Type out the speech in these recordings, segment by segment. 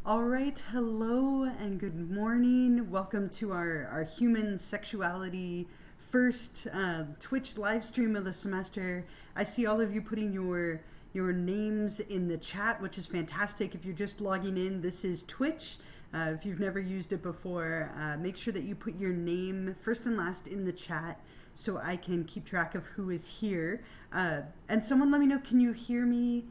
All right, hello and good morning. Welcome to our Human Sexuality first Twitch live stream of the semester. I see all of you putting your names in the chat, which is fantastic. If you're just logging in, this is Twitch. If you've never used it before, make sure that you put your name first and last in the chat so I can keep track of who is here. And someone let me know, can you hear me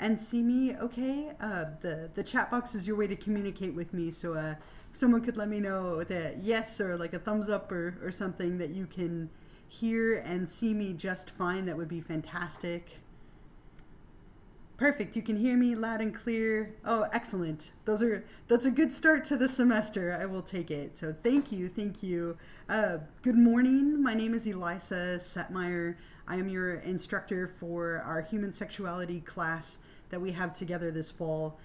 and see me okay? The chat box is your way to communicate with me, so if someone could let me know that yes, or like a thumbs up or something, that you can hear and see me just fine, that would be fantastic. Perfect, you can hear me loud and clear. Oh, excellent. That's a good start to the semester. I will take it. So thank you. Good morning. My name is Elisa Setmire. I am your instructor for our Human Sexuality class that we have together this fall.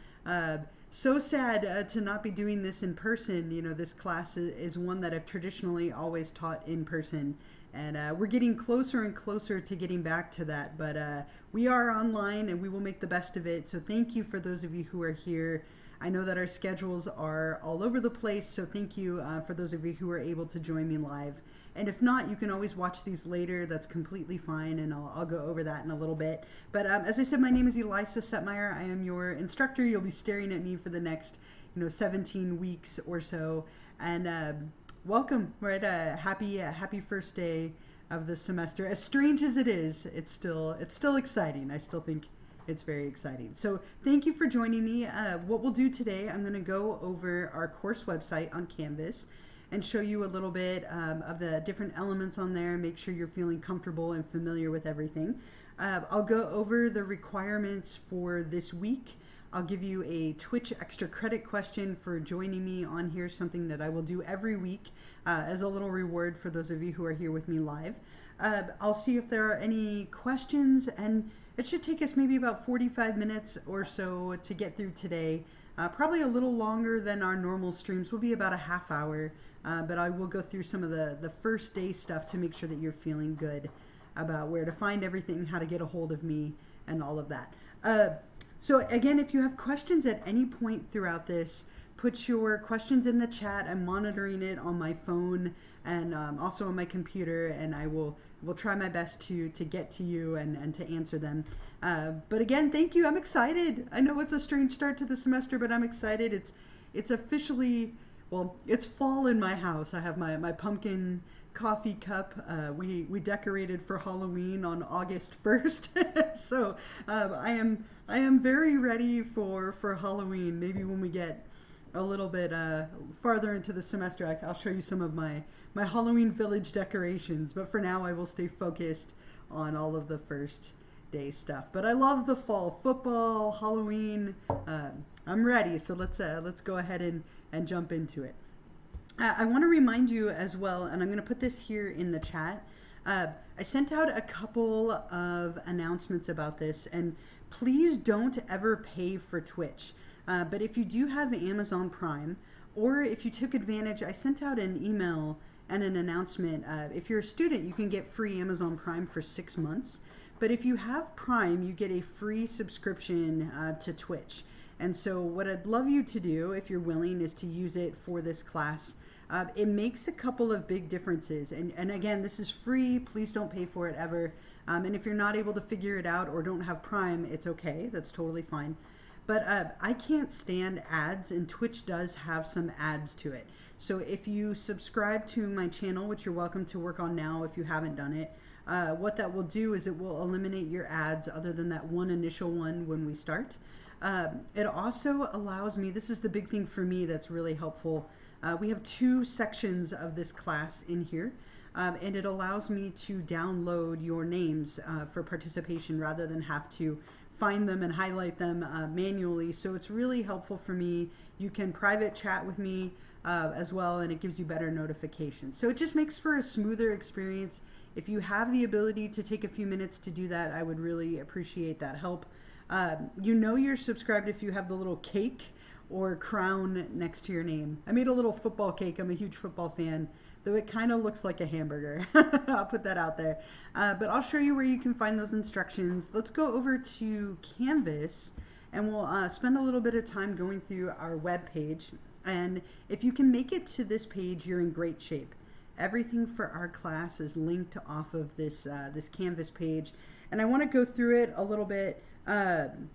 So sad to not be doing this in person. You know, this class is one that I've traditionally always taught in person. And we're getting closer and closer to getting back to that. But we are online and we will make the best of it. So thank you for those of you who are here. I know that our schedules are all over the place. So thank you for those of you who are able to join me live. And if not, you can always watch these later. That's completely fine. And I'll go over that in a little bit. But as I said, my name is Elisa Setmire. I am your instructor. You'll be staring at me for the next 17 weeks or so. And welcome. We're at a happy first day of the semester. As strange as it is, it's still exciting. I still think it's very exciting. So thank you for joining me. What we'll do today, I'm going to go over our course website on Canvas and show you a little bit of the different elements on there. Make sure you're feeling comfortable and familiar with everything. I'll go over the requirements for this week. I'll give you a Twitch extra credit question for joining me on here, something that I will do every week as a little reward for those of you who are here with me live. I'll see if there are any questions, and it should take us maybe about 45 minutes or so to get through today. Probably a little longer than our normal streams. Will be about a half hour, but I will go through some of the first day stuff to make sure that you're feeling good about where to find everything, how to get a hold of me, and all of that. So again, if you have questions at any point throughout this, put your questions in the chat. I'm monitoring it on my phone and also on my computer, and I will try my best to get to you and to answer them. But again, thank you. I'm excited. I know it's a strange start to the semester, but I'm excited. It's officially, well, it's fall in my house. I have my pumpkin coffee cup. We decorated for Halloween on August 1st. So I am very ready for Halloween. Maybe when we get a little bit farther into the semester, I'll show you some of my Halloween village decorations. But for now, I will stay focused on all of the first day stuff. But I love the fall. Football, Halloween. I'm ready. So let's go ahead and jump into it. I want to remind you as well, and I'm going to put this here in the chat. I sent out a couple of announcements about this, and please don't ever pay for Twitch. But if you do have Amazon Prime, or if you took advantage, I sent out an email and an announcement. If you're a student, you can get free Amazon Prime for 6 months. But if you have Prime, you get a free subscription to Twitch. And so what I'd love you to do, if you're willing, is to use it for this class. It makes a couple of big differences. And again, this is free. Please don't pay for it ever. And if you're not able to figure it out or don't have Prime, it's okay. That's totally fine. But I can't stand ads, and Twitch does have some ads to it. So if you subscribe to my channel, which you're welcome to work on now if you haven't done it, what that will do is it will eliminate your ads other than that one initial one when we start. It also allows me, this is the big thing for me that's really helpful. We have 2 sections of this class in here, and it allows me to download your names for participation rather than have to find them and highlight them manually. So it's really helpful for me. You can private chat with me as well, and it gives you better notifications. So it just makes for a smoother experience. If you have the ability to take a few minutes to do that, I would really appreciate that help. You know you're subscribed if you have the little cake or crown next to your name. I made a little football cake. I'm a huge football fan, though it kind of looks like a hamburger. I'll put that out there. But I'll show you where you can find those instructions. Let's go over to Canvas and we'll spend a little bit of time going through our web page. And if you can make it to this page, you're in great shape. Everything for our class is linked off of this Canvas page, and I want to go through it a little bit. And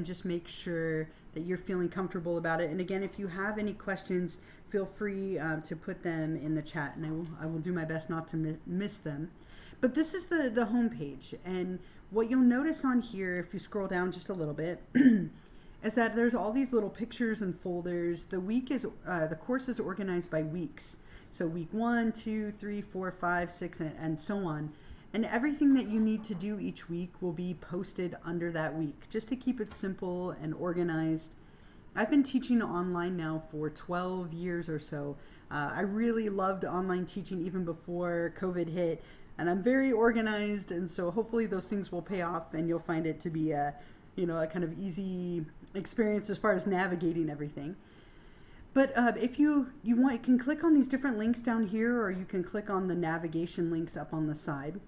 just make sure that you're feeling comfortable about it. And again, if you have any questions, feel free to put them in the chat, and I will do my best not to miss them. But this is the home page, and what you'll notice on here, if you scroll down just a little bit, is that there's all these little pictures and folders. The course is organized by weeks. So week 1, 2, 3, 4, 5, 6, and so on. And everything that you need to do each week will be posted under that week, just to keep it simple and organized. I've been teaching online now for 12 years or so. I really loved online teaching even before COVID hit, and I'm very organized, and so hopefully those things will pay off, and you'll find it to be a kind of easy experience as far as navigating everything. But if you want, you can click on these different links down here, or you can click on the navigation links up on the side.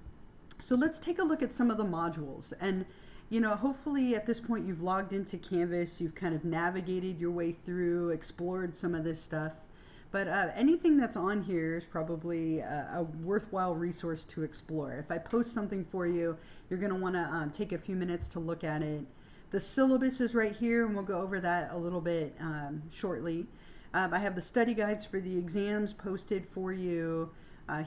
So let's take a look at some of the modules. And, hopefully at this point you've logged into Canvas, you've kind of navigated your way through, explored some of this stuff. But anything that's on here is probably a worthwhile resource to explore. If I post something for you, you're going to want to take a few minutes to look at it. The syllabus is right here, and we'll go over that a little bit shortly. I have the study guides for the exams posted for you.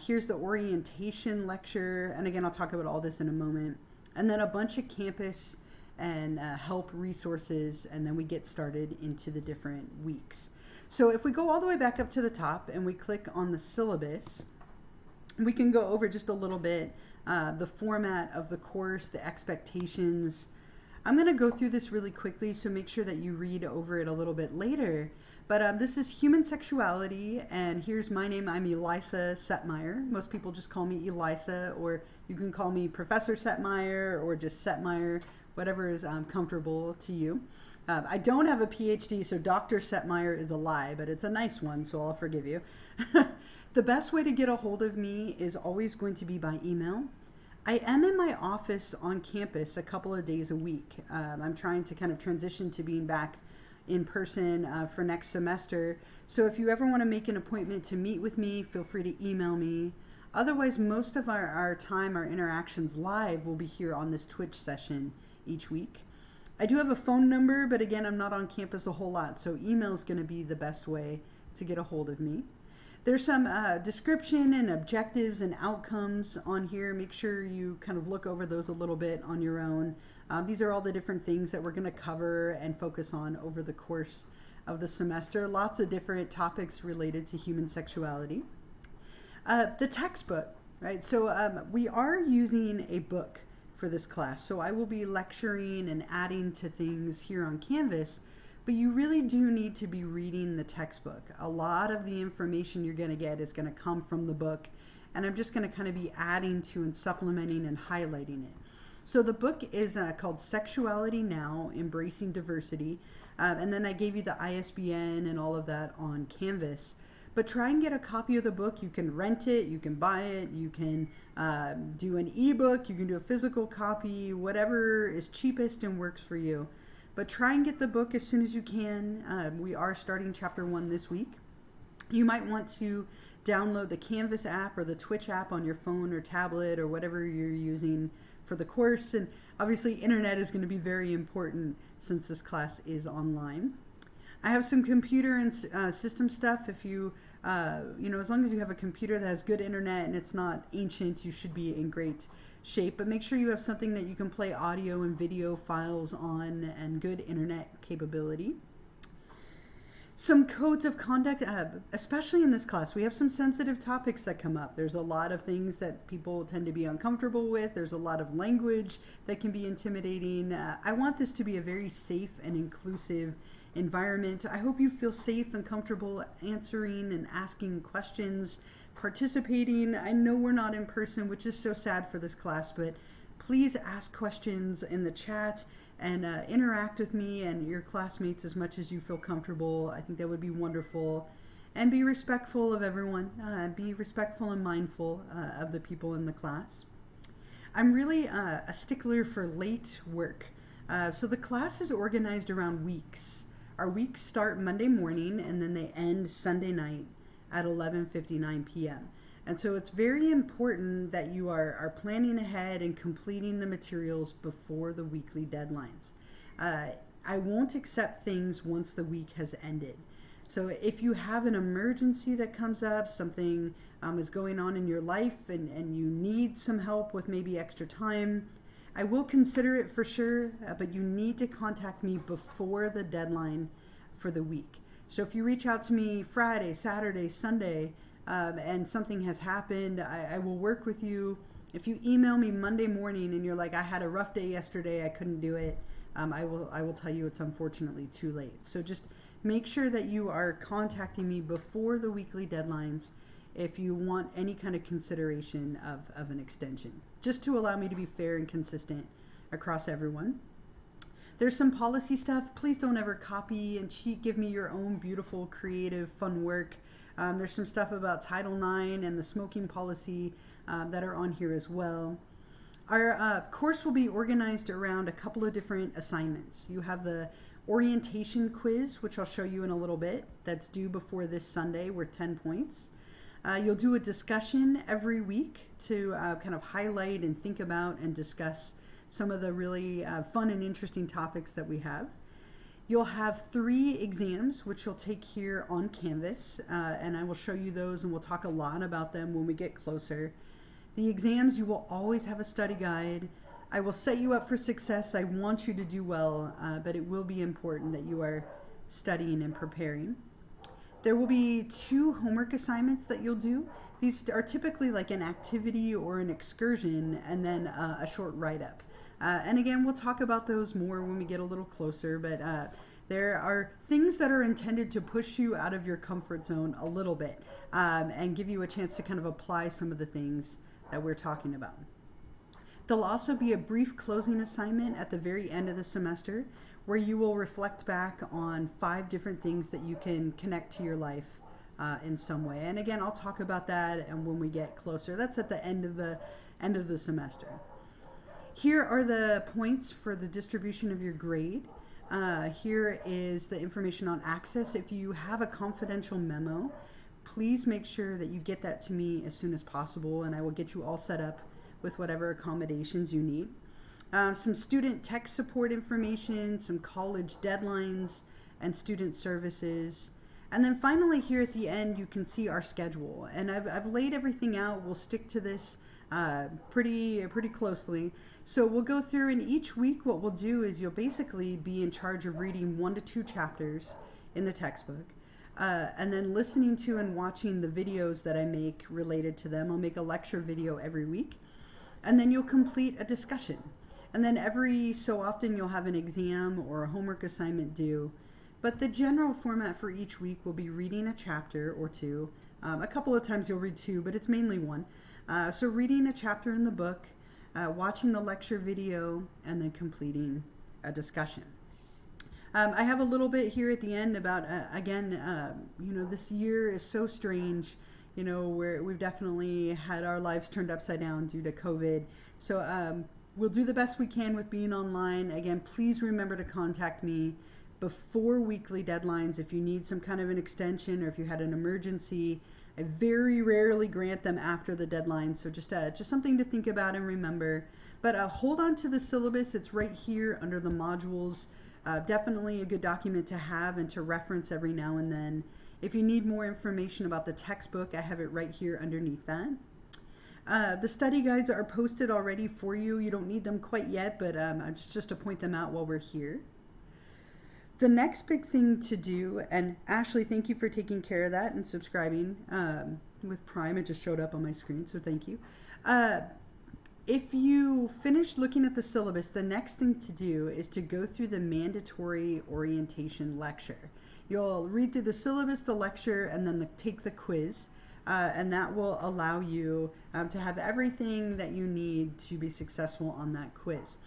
Here's the orientation lecture, and again, I'll talk about all this in a moment. And then a bunch of campus and help resources, and then we get started into the different weeks. So if we go all the way back up to the top and we click on the syllabus, we can go over just a little bit the format of the course, the expectations. I'm going to go through this really quickly, so make sure that you read over it a little bit later. But this is Human Sexuality, and here's my name. I'm Elisa Setmire. Most people just call me Elisa, or you can call me Professor Setmire, or just Setmire, whatever is comfortable to you. I don't have a PhD, so Dr. Setmire is a lie, but it's a nice one, so I'll forgive you. The best way to get a hold of me is always going to be by email. I am in my office on campus a couple of days a week. I'm trying to kind of transition to being back in person for next semester. So if you ever want to make an appointment to meet with me, feel free to email me. Otherwise, most of our time, our interactions live will be here on this Twitch session each week. I do have a phone number, but again, I'm not on campus a whole lot, so email is going to be the best way to get a hold of me. There's some description and objectives and outcomes on here. Make sure you kind of look over those a little bit on your own. These are all the different things that we're going to cover and focus on over the course of the semester. Lots of different topics related to human sexuality. The textbook, right? So we are using a book for this class. So I will be lecturing and adding to things here on Canvas, but you really do need to be reading the textbook. A lot of the information you're going to get is going to come from the book, and I'm just going to kind of be adding to and supplementing and highlighting it. So the book is called Sexuality Now, Embracing Diversity, and then I gave you the ISBN and all of that on Canvas. But try and get a copy of the book. You can rent it, you can buy it, you can do an ebook, you can do a physical copy, whatever is cheapest and works for you. But try and get the book as soon as you can. We are starting chapter 1 this week. You might want to download the Canvas app or the Twitch app on your phone or tablet or whatever you're using for the course. And obviously internet is going to be very important since this class is online. I have some computer and system stuff. If you, as long as you have a computer that has good internet and it's not ancient, you should be in great shape. But make sure you have something that you can play audio and video files on and good internet capability. Some codes of conduct, especially in this class, we have some sensitive topics that come up. There's a lot of things that people tend to be uncomfortable with. There's a lot of language that can be intimidating. I want this to be a very safe and inclusive environment. I hope you feel safe and comfortable answering and asking questions, participating. I know we're not in person, which is so sad for this class, but please ask questions in the chat and interact with me and your classmates as much as you feel comfortable. I think that would be wonderful. And be respectful of everyone. Be respectful and mindful of the people in the class. I'm really a stickler for late work. So the class is organized around weeks. Our weeks start Monday morning and then they end Sunday night at 11:59 p.m. And so it's very important that you are planning ahead and completing the materials before the weekly deadlines. I won't accept things once the week has ended. So if you have an emergency that comes up, something is going on in your life and you need some help with maybe extra time, I will consider it for sure, but you need to contact me before the deadline for the week. So if you reach out to me Friday, Saturday, Sunday, and something has happened, I will work with you. If you email me Monday morning and you're like, I had a rough day yesterday, I couldn't do it, I will tell you it's unfortunately too late. So just make sure that you are contacting me before the weekly deadlines if you want any kind of consideration of an extension, just to allow me to be fair and consistent across everyone. There's some policy stuff. Please don't ever copy and cheat. Give me your own beautiful, creative, fun work. There's some stuff about Title IX and the smoking policy that are on here as well. Our course will be organized around a couple of different assignments. You have the orientation quiz, which I'll show you in a little bit. That's due before this Sunday, worth 10 points. You'll do a discussion every week to kind of highlight and think about and discuss some of the really fun and interesting topics that we have. You'll have 3 exams, which you'll take here on Canvas, and I will show you those and we'll talk a lot about them when we get closer. The exams, you will always have a study guide. I will set you up for success. I want you to do well, but it will be important that you are studying and preparing. There will be 2 homework assignments that you'll do. These are typically like an activity or an excursion and then a short write-up. And again, we'll talk about those more when we get a little closer, but there are things that are intended to push you out of your comfort zone a little bit and give you a chance to kind of apply some of the things that we're talking about. There'll also be a brief closing assignment at the very end of the semester where you will reflect back on 5 different things that you can connect to your life in some way. And again, I'll talk about that and when we get closer. That's at the end of the semester. Here are the points for the distribution of your grade. Here is the information on access. If you have a confidential memo, please make sure that you get that to me as soon as possible and I will get you all set up with whatever accommodations you need. Some student tech support information, some college deadlines and student services. And then finally here at the end you can see our schedule. And I've laid everything out. We'll stick to this pretty closely. So we'll go through and each week what we'll do is you'll basically be in charge of reading 1 to 2 chapters in the textbook. And then listening to and watching the videos that I make related to them. I'll make a lecture video every week. And then you'll complete a discussion. And then every so often you'll have an exam or a homework assignment due. But the general format for each week will be reading a chapter or 2. A couple of times you'll read 2, but it's mainly 1. So reading a chapter in the book, watching the lecture video, and then completing a discussion. I have a little bit here at the end about, this year is so strange. We've definitely had our lives turned upside down due to COVID. So we'll do the best we can with being online. Again, please remember to contact me before weekly deadlines if you need some kind of an extension or if you had an emergency. I very rarely grant them after the deadline, so just something to think about and remember. But hold on to the syllabus. It's right here under the modules. Definitely a good document to have and to reference every now and then. If you need more information about the textbook, I have it right here underneath that. The study guides are posted already for you. You don't need them quite yet, but just to point them out while we're here. The next big thing to do, and Ashley, thank you for taking care of that and subscribing with Prime. It just showed up on my screen, so thank you. If you finish looking at the syllabus, the next thing to do is to go through the mandatory orientation lecture. You'll read through the syllabus, the lecture, and then take the quiz, and that will allow you to have everything that you need to be successful on that quiz.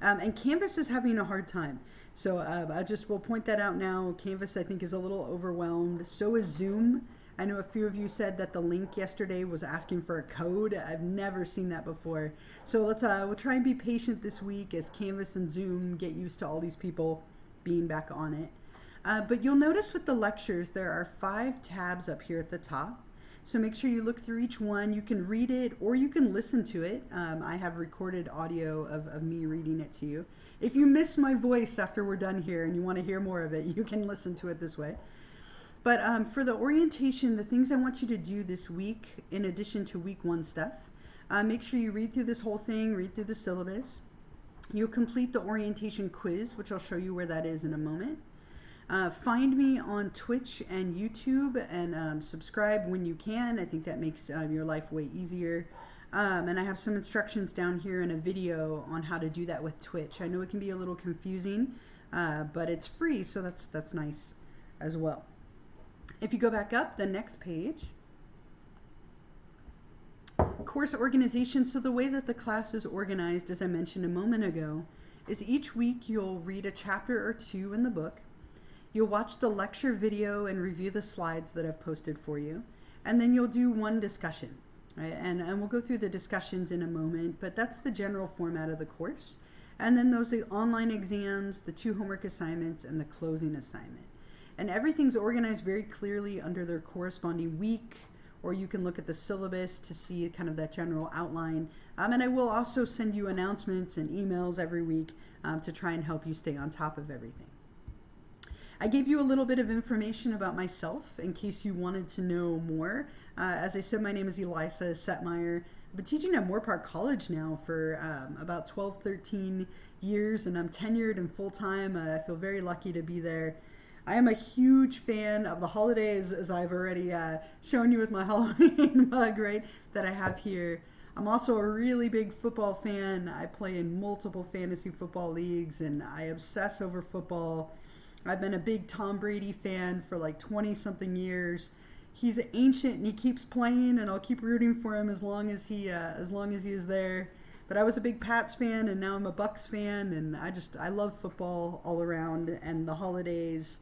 And Canvas is having a hard time. So I just will point that out now. Canvas, I think, is a little overwhelmed. So is Zoom. I know a few of you said that the link yesterday was asking for a code. I've never seen that before. So we'll try and be patient this week as Canvas and Zoom get used to all these people being back on it. But you'll notice with the lectures, there are 5 tabs up here at the top. So make sure you look through each one. You can read it or you can listen to it. I have recorded audio of me reading it to you. If you miss my voice after we're done here and you want to hear more of it, you can listen to it this way. But for the orientation, the things I want you to do this week, in addition to week 1 stuff, make sure you read through this whole thing, read through the syllabus. You'll complete the orientation quiz, which I'll show you where that is in a moment. Find me on Twitch and YouTube and subscribe when you can. I think that makes your life way easier. And I have some instructions down here in a video on how to do that with Twitch. I know it can be a little confusing, but it's free, so that's nice as well. If you go back up, the next page, course organization. So the way that the class is organized, as I mentioned a moment ago, is each week you'll read a chapter or 2 in the book. You'll watch the lecture video and review the slides that I've posted for you. And then you'll do 1 discussion, right? And we'll go through the discussions in a moment, but that's the general format of the course. And then those online exams, the 2 homework assignments, and the closing assignment. And everything's organized very clearly under their corresponding week, or you can look at the syllabus to see kind of that general outline. And I will also send you announcements and emails every week to try and help you stay on top of everything. I gave you a little bit of information about myself in case you wanted to know more. As I said, my name is Elisa Setmire. I've been teaching at Moore Park College now for about 12, 13 years, and I'm tenured and full-time. I feel very lucky to be there. I am a huge fan of the holidays, as I've already shown you with my Halloween mug, right, that I have here. I'm also a really big football fan. I play in multiple fantasy football leagues, and I obsess over football. I've been a big Tom Brady fan for like 20-something years. He's ancient, and he keeps playing, and I'll keep rooting for him as long as he is there. But I was a big Pats fan, and now I'm a Bucks fan, and I love football all around, and the holidays.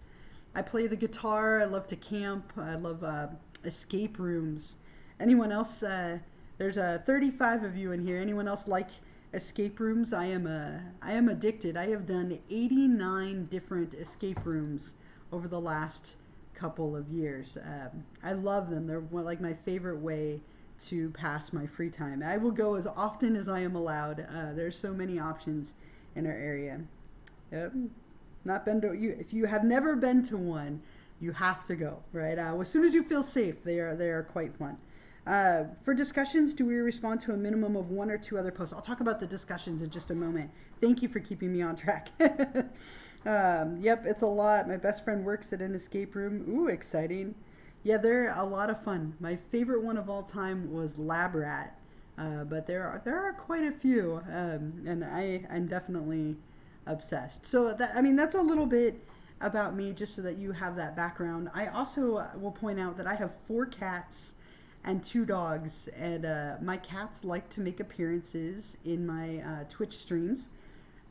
I play the guitar. I love to camp. I love escape rooms. Anyone else? There's 35 of you in here. Anyone else like escape rooms? I am addicted. I have done 89 different escape rooms over the last couple of years. I love them. They're like my favorite way to pass my free time. I will go as often as I am allowed. There's so many options in our area. Yep. Not been to you. If you have never been to one, you have to go, right? As soon as you feel safe, they are quite fun. For discussions, do we respond to a minimum of 1 or 2 other posts? I'll talk about the discussions in just a moment. Thank you for keeping me on track. Yep, it's a lot. My best friend works at an escape room. Ooh, exciting. Yeah, they're a lot of fun. My favorite one of all time was Lab Rat, but there are quite a few, and I'm definitely obsessed. So that's a little bit about me, just so that you have that background. I also will point out that I have 4 cats and 2 dogs, and my cats like to make appearances in my Twitch streams.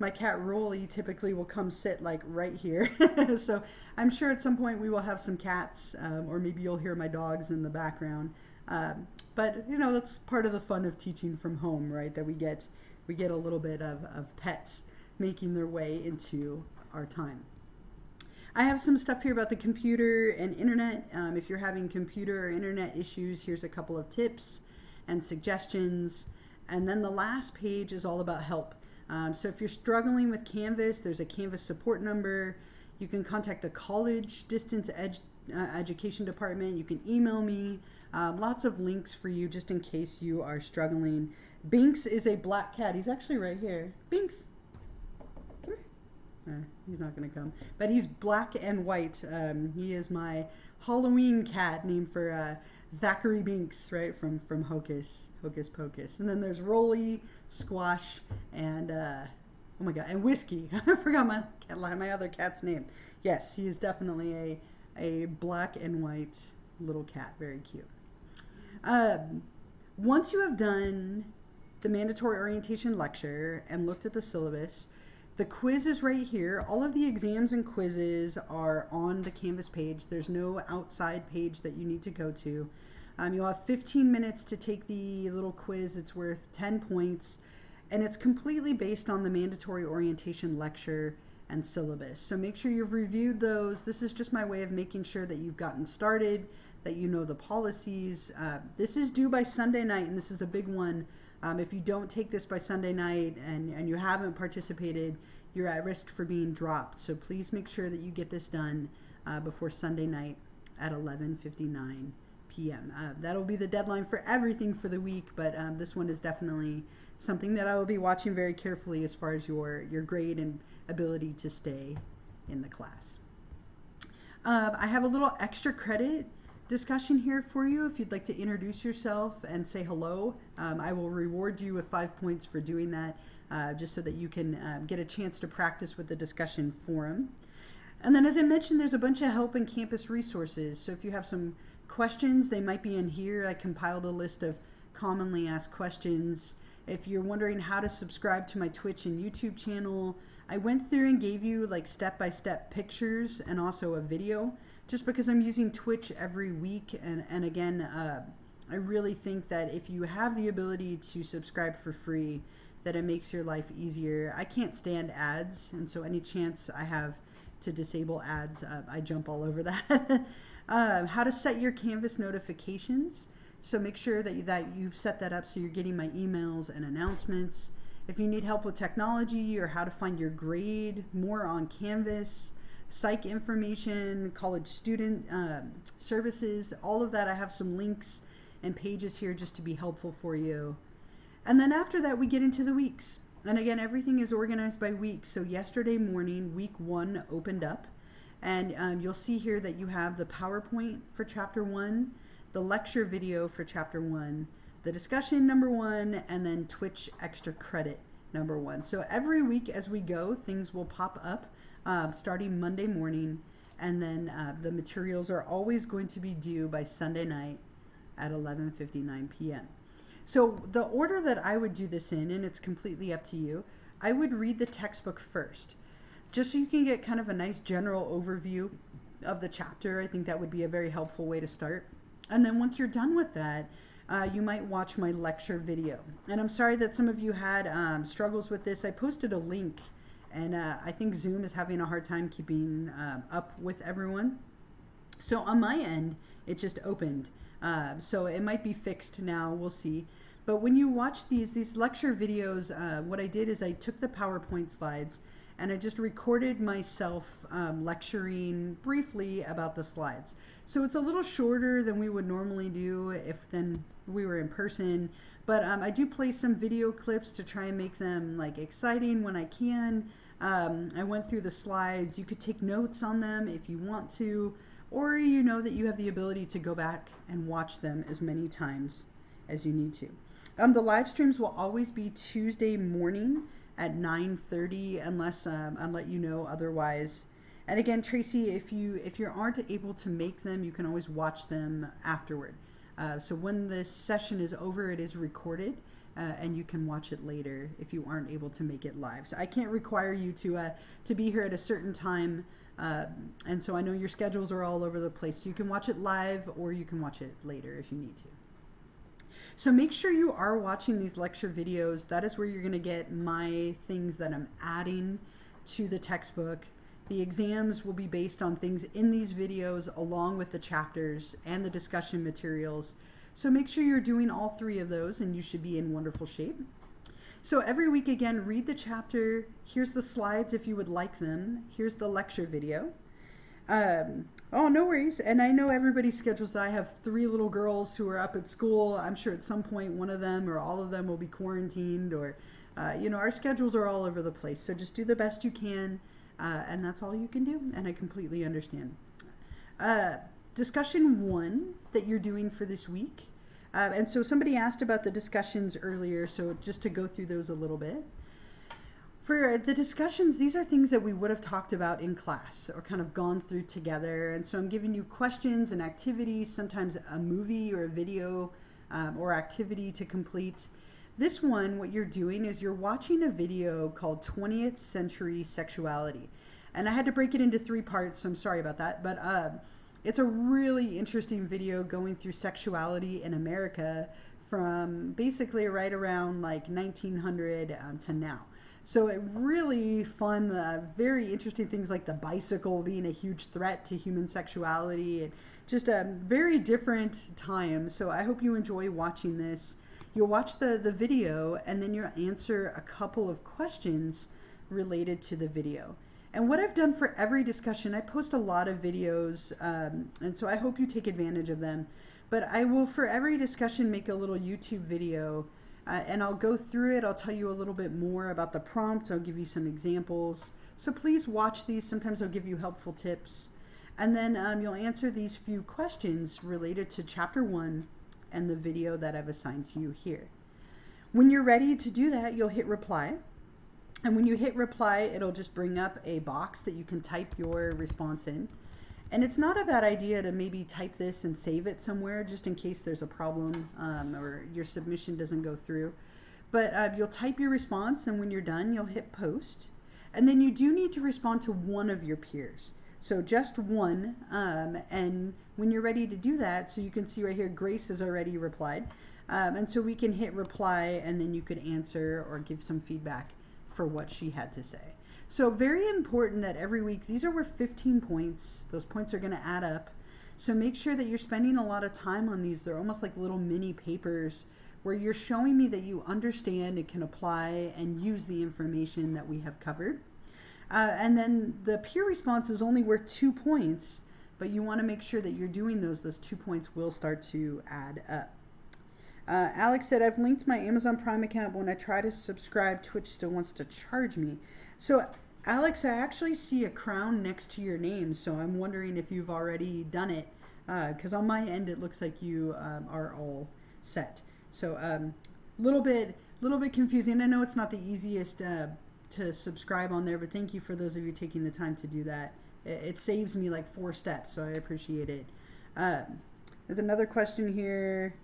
My cat Rolly typically will come sit like right here. So I'm sure at some point we will have some cats, or maybe you'll hear my dogs in the background. But that's part of the fun of teaching from home, right? That we get a little bit of pets making their way into our time. I have some stuff here about the computer and internet. If you're having computer or internet issues, here's a couple of tips and suggestions. And then the last page is all about help. So if you're struggling with Canvas, there's a Canvas support number. You can contact the college distance education department. You can email me. Lots of links for you just in case you are struggling. Binks is a black cat. He's actually right here. Binks. He's not going to come. But he's black and white. He is my Halloween cat named for Zachary Binks, right, from Hocus Pocus. And then there's Rolly, Squash, and, oh my God, and Whiskey. I forgot my other cat's name. Yes, he is definitely a black and white little cat. Very cute. Once you have done the mandatory orientation lecture and looked at the syllabus, The quiz is right here. All of the exams and quizzes are on the Canvas page. There's no outside page that you need to go to. You'll have 15 minutes to take the little quiz. It's worth 10 points, and it's completely based on the mandatory orientation lecture and syllabus. So make sure you've reviewed those. This is just my way of making sure that you've gotten started, that you know the policies. This is due by Sunday night, and this is a big one. If you don't take this by Sunday night and you haven't participated, you're at risk for being dropped. So please make sure that you get this done before Sunday night at 11:59 p.m. That'll be the deadline for everything for the week, but this one is definitely something that I will be watching very carefully as far as your grade and ability to stay in the class. I have a little extra credit discussion here for you. If you'd like to introduce yourself and say hello, I will reward you with 5 points for doing that, just so that you can get a chance to practice with the discussion forum. And then, as I mentioned, there's a bunch of help and campus resources. So if you have some questions, they might be in here. I compiled a list of commonly asked questions. If you're wondering how to subscribe to my Twitch and YouTube channel, I went through and gave you like step-by-step pictures and also a video, just because I'm using Twitch every week. And again, I really think that if you have the ability to subscribe for free, that it makes your life easier. I can't stand ads, and so any chance I have to disable ads, I jump all over that. How to set your Canvas notifications. So make sure that you set that up so you're getting my emails and announcements. If you need help with technology or how to find your grade, more on Canvas, psych information, college student services, all of that, I have some links and pages here just to be helpful for you. And then after that, we get into the weeks. And again, everything is organized by week. So yesterday morning, week 1 opened up. And you'll see here that you have the PowerPoint for Chapter 1, the lecture video for Chapter 1, the discussion number 1, and then Twitch extra credit number 1. So every week as we go, things will pop up starting Monday morning. And then the materials are always going to be due by Sunday night at 11:59 p.m. So the order that I would do this in, and it's completely up to you, I would read the textbook first, just so you can get kind of a nice general overview of the chapter. I think that would be a very helpful way to start. And then once you're done with that, you might watch my lecture video. And I'm sorry that some of you had struggles with this. I posted a link, and I think Zoom is having a hard time keeping up with everyone. So on my end, it just opened. So it might be fixed now, we'll see. But when you watch these lecture videos, what I did is I took the PowerPoint slides and I just recorded myself lecturing briefly about the slides. So it's a little shorter than we would normally do if then we were in person. But I do play some video clips to try and make them like exciting when I can. I went through the slides. You could take notes on them if you want to, or you know that you have the ability to go back and watch them as many times as you need to. The live streams will always be Tuesday morning at 9:30 unless I let you know otherwise. And again, Tracy, if you aren't able to make them, you can always watch them afterward. So when this session is over, it is recorded, and you can watch it later if you aren't able to make it live. So I can't require you to be here at a certain time, and so I know your schedules are all over the place. So you can watch it live or you can watch it later if you need to. So make sure you are watching these lecture videos. That is where you're going to get my things that I'm adding to the textbook. The exams will be based on things in these videos along with the chapters and the discussion materials. So make sure you're doing all 3 of those and you should be in wonderful shape. So every week, again, read the chapter. Here's the slides if you would like them. Here's the lecture video. Oh, no worries. And I know everybody's schedules. I have 3 little girls who are up at school. I'm sure at some point one of them or all of them will be quarantined, or, our schedules are all over the place. So just do the best you can, and that's all you can do. And I completely understand. Discussion 1 that you're doing for this week. And so somebody asked about the discussions earlier, so just to go through those a little bit. For the discussions, these are things that we would have talked about in class or kind of gone through together. And so I'm giving you questions and activities, sometimes a movie or a video or activity to complete. This one, what you're doing is you're watching a video called 20th Century Sexuality. And I had to break it into 3 parts, so I'm sorry about that. But it's a really interesting video going through sexuality in America from basically right around like 1900 to now. So it really fun, very interesting things like the bicycle being a huge threat to human sexuality, and just a very different time. So I hope you enjoy watching this. You'll watch the video and then you'll answer a couple of questions related to the video. And what I've done for every discussion, I post a lot of videos, and so I hope you take advantage of them. But I will, for every discussion, make a little YouTube video, and I'll go through it. I'll tell you a little bit more about the prompt. I'll give you some examples. So please watch these. Sometimes I'll give you helpful tips. And then you'll answer these few questions related to Chapter 1 and the video that I've assigned to you here. When you're ready to do that, you'll hit reply. And when you hit reply, it'll just bring up a box that you can type your response in. And it's not a bad idea to maybe type this and save it somewhere just in case there's a problem or your submission doesn't go through. But you'll type your response, and when you're done, you'll hit post. And then you do need to respond to one of your peers. So just one. And when you're ready to do that, so you can see right here, Grace has already replied. And so we can hit reply, and then you could answer or give some feedback for what she had to say. So very important that every week, these are worth 15 points. Those points are going to add up. So make sure that you're spending a lot of time on these. They're almost like little mini papers where you're showing me that you understand and can apply and use the information that we have covered. And then the peer response is only worth 2 points, but you want to make sure that you're doing those. Those 2 points will start to add up. Alex said, I've linked my Amazon Prime account, but when I try to subscribe, Twitch still wants to charge me. So, Alex, I actually see a crown next to your name, so I'm wondering if you've already done it, because on my end, it looks like you are all set. So, little bit confusing. I know it's not the easiest to subscribe on there, but thank you for those of you taking the time to do that. It saves me like 4 steps, so I appreciate it. There's another question here.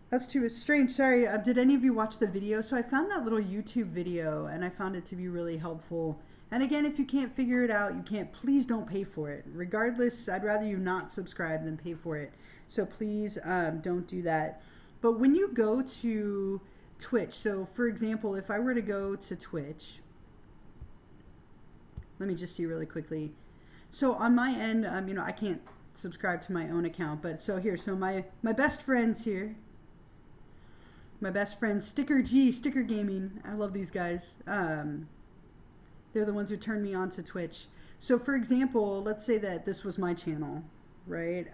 That's too strange. Sorry. Did any of you watch the video? So I found that little YouTube video and I found it to be really helpful. And again, if you can't figure it out, please don't pay for it. Regardless, I'd rather you not subscribe than pay for it. So please don't do that. But when you go to Twitch, so for example, if I were to go to Twitch, let me just see really quickly. So on my end, I can't subscribe to my own account, but so here, so my best friends here. My best friend, Sticker Gaming. I love these guys. They're the ones who turned me on to Twitch. So for example, let's say that this was my channel, right?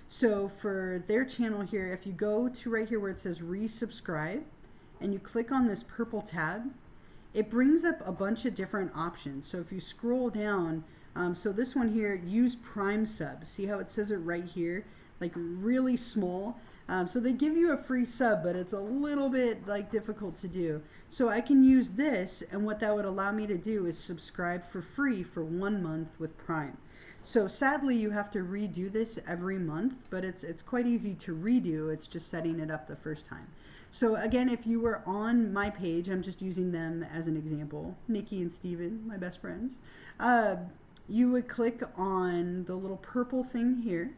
So for their channel here, if you go to right here where it says resubscribe and you click on this purple tab, it brings up a bunch of different options. So if you scroll down, so this one here, use Prime sub. See how it says it right here? Like really small. So they give you a free sub, but it's a little bit like difficult to do. So I can use this, and what that would allow me to do is subscribe for free for 1 month with Prime. So sadly, you have to redo this every month, but it's quite easy to redo. It's just setting it up the first time. So again, if you were on my page, I'm just using them as an example, Nikki and Steven, my best friends, you would click on the little purple thing here.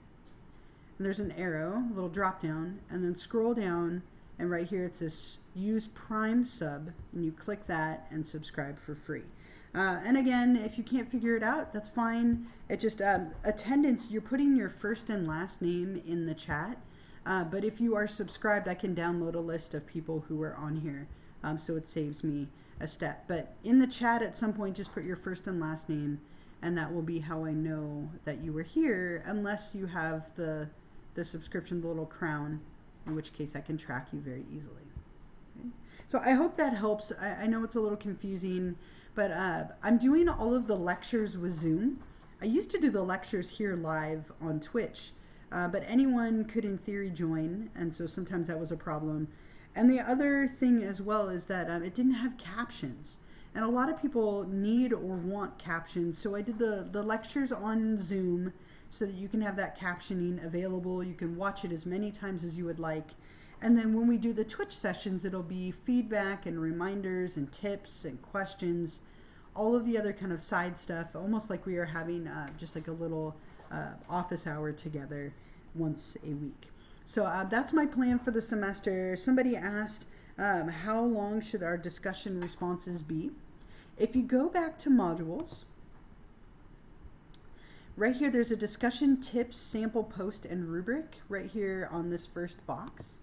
And there's an arrow, a little drop down, and then scroll down, and right here it says use Prime sub, and you click that and subscribe for free. And again, if you can't figure it out, that's fine. It just attendance, you're putting your first and last name in the chat, but if you are subscribed, I can download a list of people who are on here, so it saves me a step. But in the chat at some point, just put your first and last name, and that will be how I know that you were here, unless you have the subscription, the little crown, in which case I can track you very easily. Okay? So I hope that helps. I know it's a little confusing, but I'm doing all of the lectures with Zoom. I used to do the lectures here live on Twitch, but anyone could in theory join, and so sometimes that was a problem. And the other thing as well is that it didn't have captions. And a lot of people need or want captions, so I did the lectures on Zoom so that you can have that captioning available. You can watch it as many times as you would like. And then when we do the Twitch sessions, it'll be feedback and reminders and tips and questions, all of the other kind of side stuff, almost like we are having just like a little office hour together once a week. So that's my plan for the semester. Somebody asked, how long should our discussion responses be? If you go back to modules, right here there's a discussion tips, sample post, and rubric right here on this first box.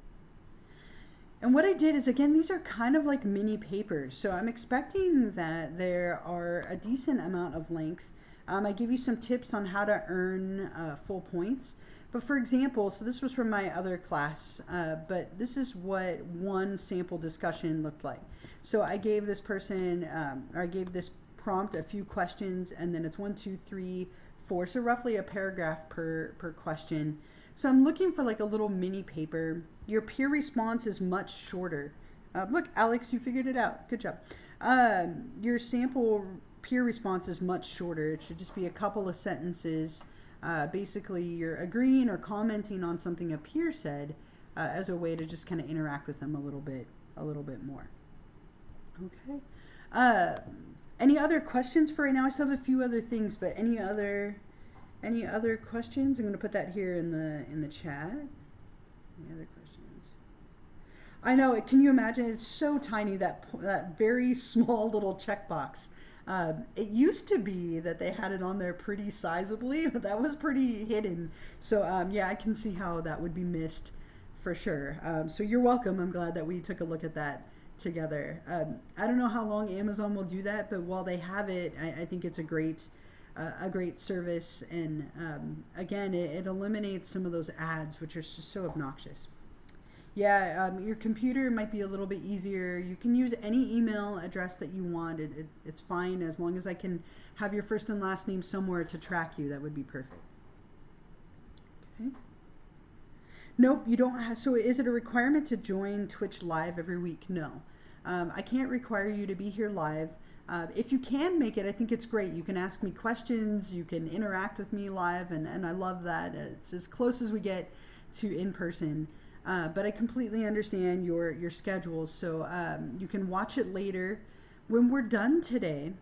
And what I did is, again, these are kind of like mini papers. So I'm expecting that there are a decent amount of length. I give you some tips on how to earn full points. But for example, so this was from my other class, but this is what one sample discussion looked like. So I gave this person, or I gave this prompt a few questions, and then it's 1, 2, 3, 4. So roughly a paragraph per question. So I'm looking for like a little mini paper. Your peer response is much shorter. Look, Alex, you figured it out. Good job. Your sample peer response is much shorter. It should just be a couple of sentences. Basically, you're agreeing or commenting on something a peer said as a way to just kind of interact with them a little bit more. Okay. Any other questions for right now? I still have a few other things, but any other questions? I'm going to put that here in the chat. Any other questions? I know. Can you imagine? It's so tiny, that very small little checkbox. It used to be that they had it on there pretty sizably, but that was pretty hidden. So yeah, I can see how that would be missed for sure. So you're welcome. I'm glad that we took a look at that together. I don't know how long Amazon will do that, but while they have it, I think it's a great service. And again, it eliminates some of those ads, which are just so obnoxious. Yeah, your computer might be a little bit easier. You can use any email address that you want. It's fine as long as I can have your first and last name somewhere to track you. That would be perfect. Okay. Nope, you don't have. So is it a requirement to join Twitch live every week? No. I can't require you to be here live. If you can make it, I think it's great. You can ask me questions. You can interact with me live, and I love that. It's as close as we get to in person. But I completely understand your schedules, so you can watch it later. When we're done today,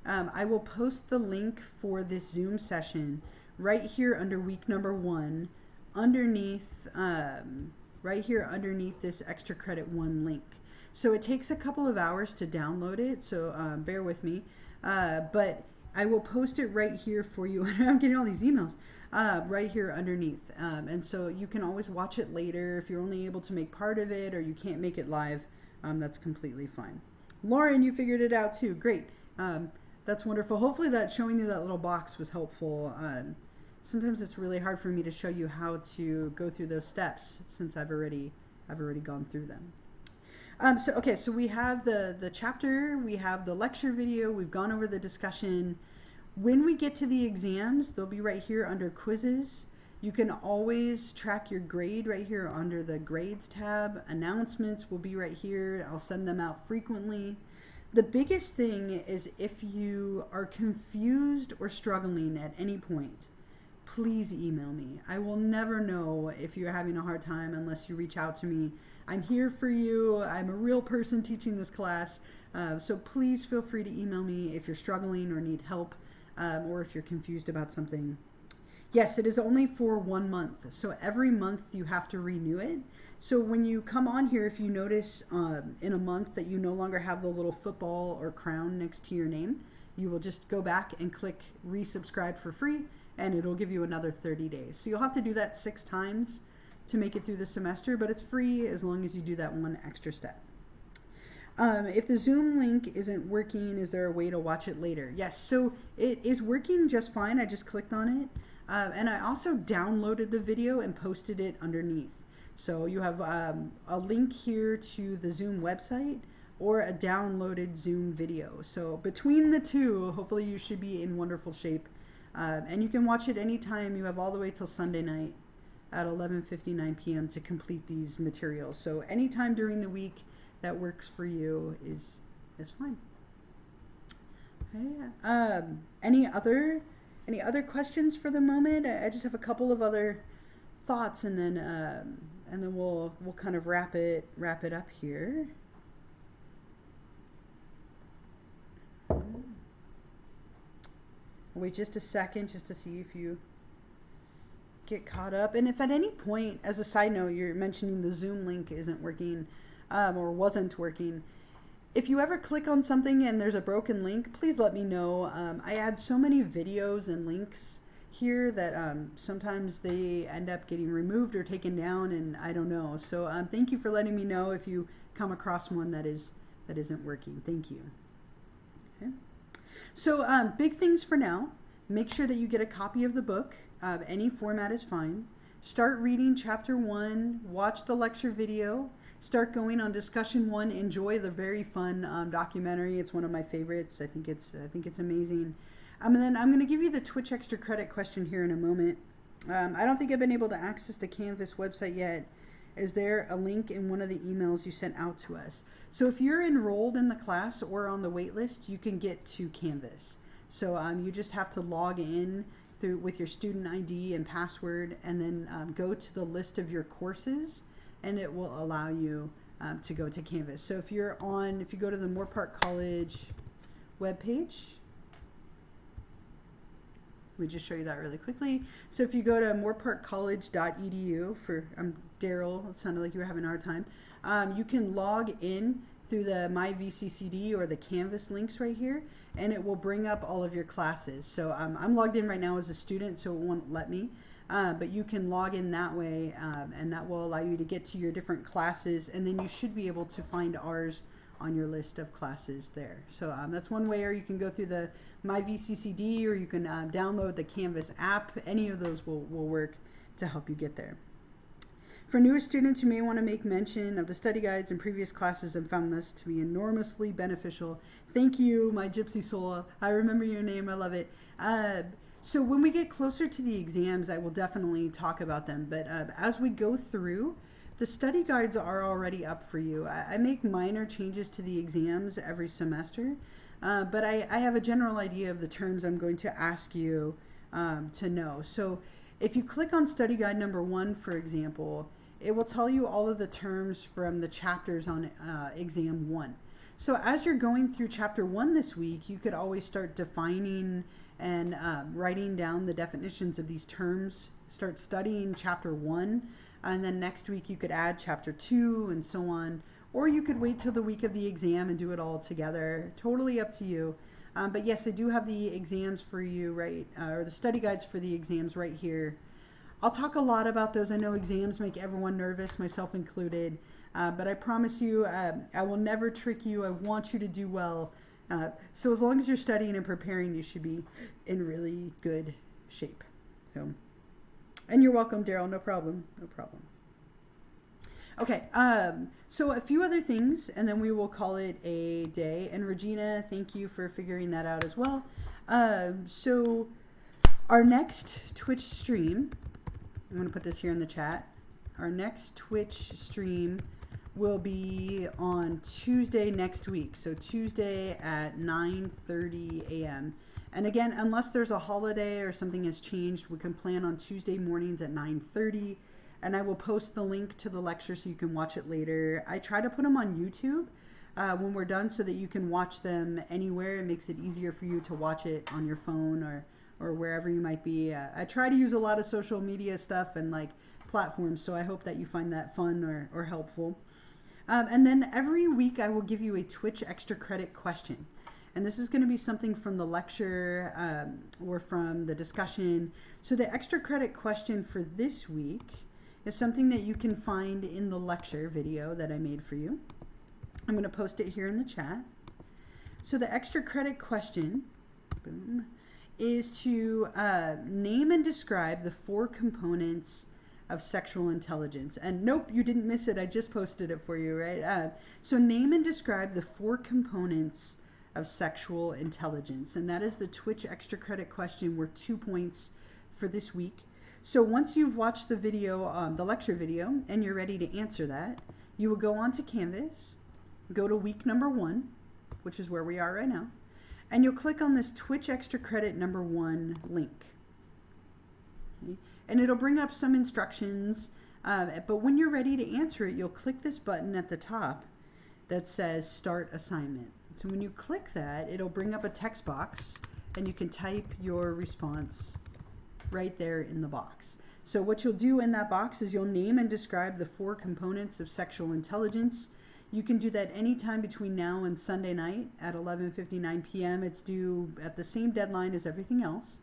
I will post the link for this Zoom session right here under week number 1, underneath, right here underneath this extra credit 1 link. So it takes a couple of hours to download it, so bear with me. But I will post it right here for you. I'm getting all these emails. Right here underneath. And so you can always watch it later. If you're only able to make part of it or you can't make it live, that's completely fine. Lauren, you figured it out too. Great. That's wonderful. Hopefully that showing you that little box was helpful. Sometimes it's really hard for me to show you how to go through those steps since I've already gone through them. So we have the chapter, we have the lecture video, we've gone over the discussion. When we get to the exams, they'll be right here under quizzes. You can always track your grade right here under the grades tab. Announcements will be right here. I'll send them out frequently. The biggest thing is if you are confused or struggling at any point, please email me. I will never know if you're having a hard time unless you reach out to me. I'm here for you. I'm a real person teaching this class. So please feel free to email me if you're struggling or need help. Or if you're confused about something. Yes, it is only for 1 month. So every month you have to renew it. So when you come on here, if you notice in a month that you no longer have the little football or crown next to your name, you will just go back and click resubscribe for free, and it'll give you another 30 days. So you'll have to do that 6 times to make it through the semester, but it's free as long as you do that one extra step. If the Zoom link isn't working, is there a way to watch it later? Yes, so it is working just fine. I just clicked on it. And I also downloaded the video and posted it underneath. So you have a link here to the Zoom website or a downloaded Zoom video. So between the two, hopefully you should be in wonderful shape. And you can watch it anytime. You have all the way till Sunday night at 11:59 p.m. to complete these materials. So anytime during the week that works for you is fine. Okay. Any other questions for the moment? I just have a couple of other thoughts, and then and then we'll kind of wrap it up here. Wait just a second just to see if you get caught up. And if at any point, as a side note, you're mentioning the Zoom link isn't working or wasn't working, if you ever click on something and there's a broken link, please let me know. I add so many videos and links here that sometimes they end up getting removed or taken down, and I don't know. So thank you for letting me know if you come across one that isn't working. Thank you. Okay. So big things for now. Make sure that you get a copy of the book. Any format is fine. Start reading chapter 1. Watch the lecture video. Start going on discussion 1. Enjoy the very fun documentary. It's one of my favorites. I think it's amazing. And then I'm going to give you the Twitch extra credit question here in a moment. I don't think I've been able to access the Canvas website yet. Is there a link in one of the emails you sent out to us? So if you're enrolled in the class or on the wait list, you can get to Canvas. So you just have to log in with your student ID and password, and then go to the list of your courses, and it will allow you to go to Canvas. So if you go to the Moorpark College webpage, let me just show you that really quickly. So if you go to moorparkcollege.edu I'm Daryl, it sounded like you were having a hard time. You can log in through the My VCCD or the Canvas links right here, and it will bring up all of your classes. So I'm logged in right now as a student, so it won't let me. But you can log in that way, and that will allow you to get to your different classes, and then you should be able to find ours on your list of classes there. So that's one way, or you can go through the My VCCD, or you can download the Canvas app. Any of those will work to help you get there. For newer students, you may want to make mention of the study guides and previous classes and found this to be enormously beneficial. Thank you, my gypsy soul. I remember your name. I love it. So when we get closer to the exams, I will definitely talk about them. But as we go through, the study guides are already up for you. I make minor changes to the exams every semester, but I have a general idea of the terms I'm going to ask you to know. So if you click on study guide number 1, for example, it will tell you all of the terms from the chapters on exam 1. So as you're going through chapter 1 this week, you could always start defining and writing down the definitions of these terms, start studying chapter 1, and then next week you could add chapter 2 and so on. Or you could wait till the week of the exam and do it all together. Totally up to you. But yes, I do have the exams for you, right, or the study guides for the exams right here. I'll talk a lot about those. I know exams make everyone nervous, myself included, but I promise you I will never trick you. I want you to do well. So as long as you're studying and preparing, you should be in really good shape. So, and you're welcome, Daryl. No problem. No problem. Okay, so a few other things, and then we will call it a day. And Regina, thank you for figuring that out as well. So our next Twitch stream, I'm going to put this here in the chat. Our next Twitch stream will be on Tuesday next week. So Tuesday at 9:30 a.m. And again, unless there's a holiday or something has changed, we can plan on Tuesday mornings at 9:30. And I will post the link to the lecture so you can watch it later. I try to put them on YouTube when we're done so that you can watch them anywhere. It makes it easier for you to watch it on your phone or wherever you might be. I try to use a lot of social media stuff and like platforms, so I hope that you find that fun or helpful. And then every week I will give you a Twitch extra credit question. And this is going to be something from the lecture or from the discussion. So the extra credit question for this week is something that you can find in the lecture video that I made for you. I'm going to post it here in the chat. So the extra credit question, boom, is to name and describe the 4 components of sexual intelligence. And nope, you didn't miss it. I just posted it for you, right? So name and describe the 4 components of sexual intelligence. And that is the Twitch extra credit question. We're 2 points for this week. So once you've watched the video, the lecture video, and you're ready to answer that, you will go onto Canvas, go to week number 1, which is where we are right now, and you'll click on this Twitch extra credit number 1 link. Okay? And it'll bring up some instructions But when you're ready to answer it, you'll click this button at the top that says Start Assignment. So when you click that, it'll bring up a text box, and you can type your response right there in the box. So what you'll do in that box is you'll name and describe the 4 components of sexual intelligence. You can do that anytime between now and Sunday night at 11:59 p.m. It's due at the same deadline as everything else.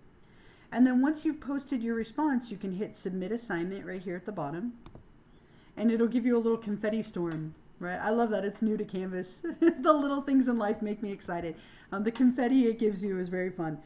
And then once you've posted your response, you can hit Submit Assignment right here at the bottom. And it'll give you a little confetti storm, right? I love that. It's new to Canvas. The little things in life make me excited. The confetti it gives you is very fun.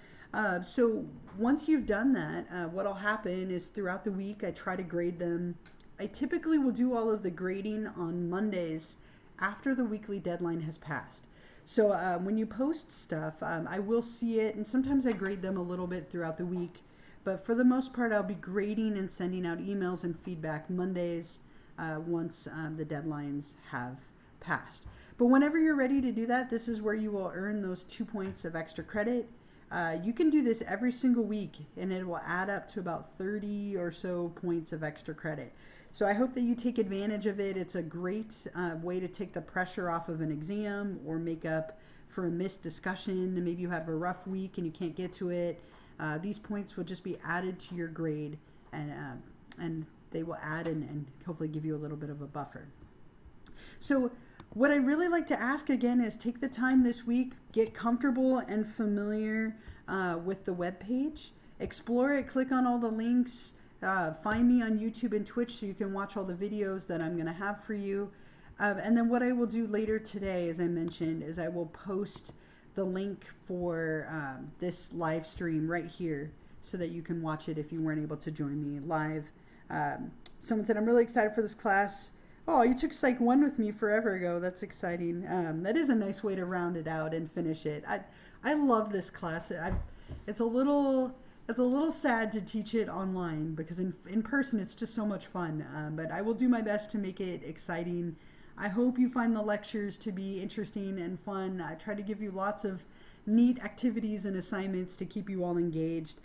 So once you've done that, what'll happen is throughout the week, I try to grade them. I typically will do all of the grading on Mondays after the weekly deadline has passed. So when you post stuff, I will see it, and sometimes I grade them a little bit throughout the week. But for the most part, I'll be grading and sending out emails and feedback Mondays once the deadlines have passed. But whenever you're ready to do that, this is where you will earn those 2 points of extra credit. You can do this every single week, and it will add up to about 30 or so points of extra credit. So I hope that you take advantage of it. It's a great way to take the pressure off of an exam or make up for a missed discussion. Maybe you have a rough week and you can't get to it. These points will just be added to your grade, and they will add and hopefully give you a little bit of a buffer. So what I really like to ask again is take the time this week, get comfortable and familiar with the web page, explore it, click on all the links. Find me on YouTube and Twitch so you can watch all the videos that I'm going to have for you. And then what I will do later today, as I mentioned, is I will post the link for this live stream right here so that you can watch it if you weren't able to join me live. Someone said, I'm really excited for this class. Oh, you took Psych 1 with me forever ago. That's exciting. That is a nice way to round it out and finish it. I love this class. It's a little sad to teach it online because in person it's just so much fun. But I will do my best to make it exciting. I hope you find the lectures to be interesting and fun. I try to give you lots of neat activities and assignments to keep you all engaged.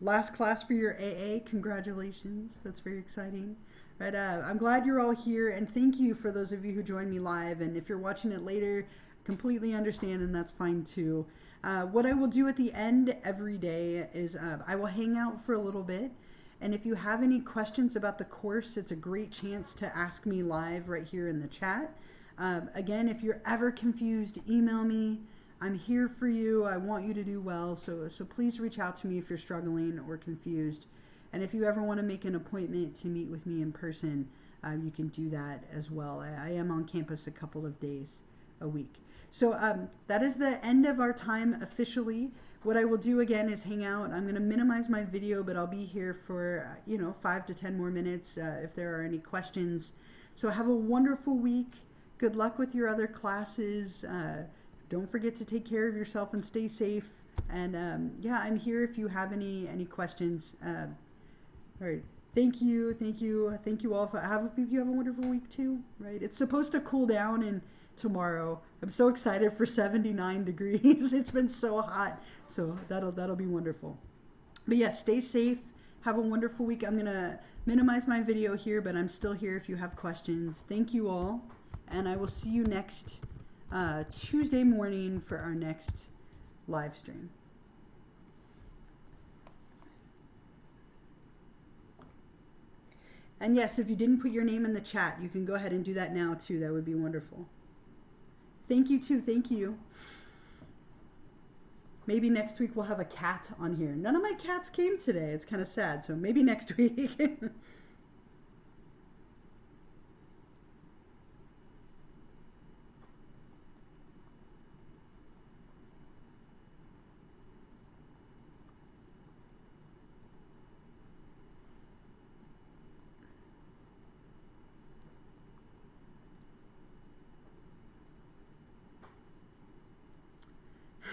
Last class for your AA, congratulations. That's very exciting. Right, I'm glad you're all here, and thank you for those of you who joined me live. And if you're watching it later, completely understand, and that's fine too. What I will do at the end every day is I will hang out for a little bit. And if you have any questions about the course, it's a great chance to ask me live right here in the chat. Again, if you're ever confused, email me. I'm here for you. I want you to do well. So please reach out to me if you're struggling or confused. And if you ever want to make an appointment to meet with me in person, you can do that as well. I am on campus a couple of days a week. So that is the end of our time officially. What I will do again is hang out. I'm going to minimize my video, but I'll be here for 5 to 10 more minutes if there are any questions. So have a wonderful week. Good luck with your other classes. Don't forget to take care of yourself and stay safe. And I'm here if you have any questions. All right. Thank you all. I hope you have a wonderful week too. Right. It's supposed to cool down in tomorrow. I'm so excited for 79 degrees. It's been so hot. So that'll be wonderful. But yes, stay safe. Have a wonderful week. I'm gonna minimize my video here, but I'm still here if you have questions. Thank you all, and I will see you next Tuesday morning for our next live stream. And yes, if you didn't put your name in the chat, you can go ahead and do that now too. That would be wonderful. Thank you too. Thank you. Maybe next week we'll have a cat on here. None of my cats came today. It's kind of sad. So maybe next week.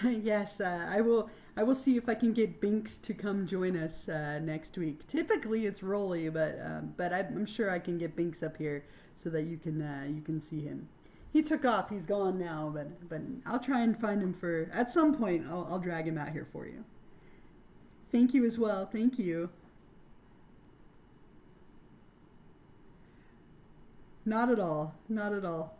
Yes, I will see if I can get Binks to come join us next week. Typically it's Rolly, but I'm sure I can get Binks up here so that you can see him. He took off. He's gone now, but I'll try and find him at some point. I'll drag him out here for you. Thank you as well. Thank you. Not at all. Not at all.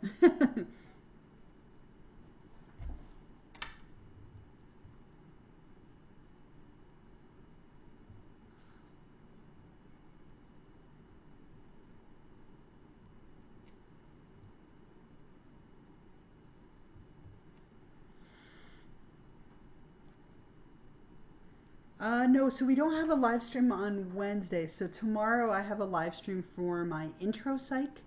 No, so we don't have a live stream on Wednesday. So tomorrow I have a live stream for my intro psych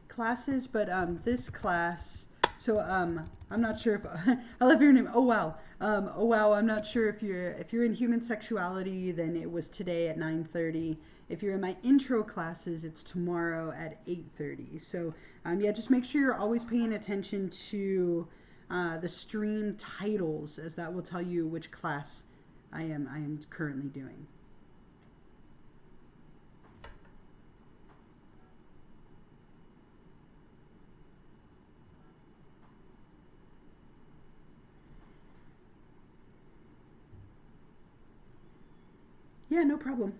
classes, but this class. So I'm not sure if I love your name. Oh wow. Oh wow. I'm not sure if you're in human sexuality, then it was today at 9:30. If you're in my intro classes, it's tomorrow at 8:30. So yeah, just make sure you're always paying attention to the stream titles, as that will tell you which class I am currently doing. Yeah, no problem.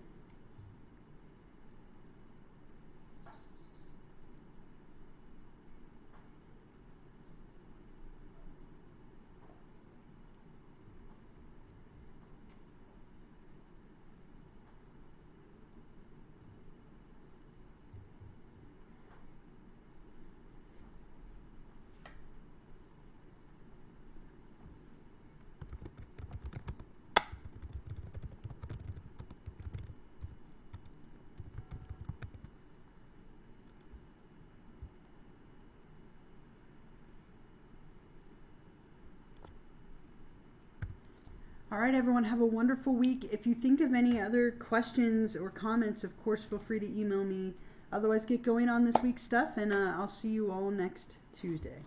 All right, everyone, have a wonderful week. If you think of any other questions or comments, of course, feel free to email me. Otherwise, get going on this week's stuff, and I'll see you all next Tuesday.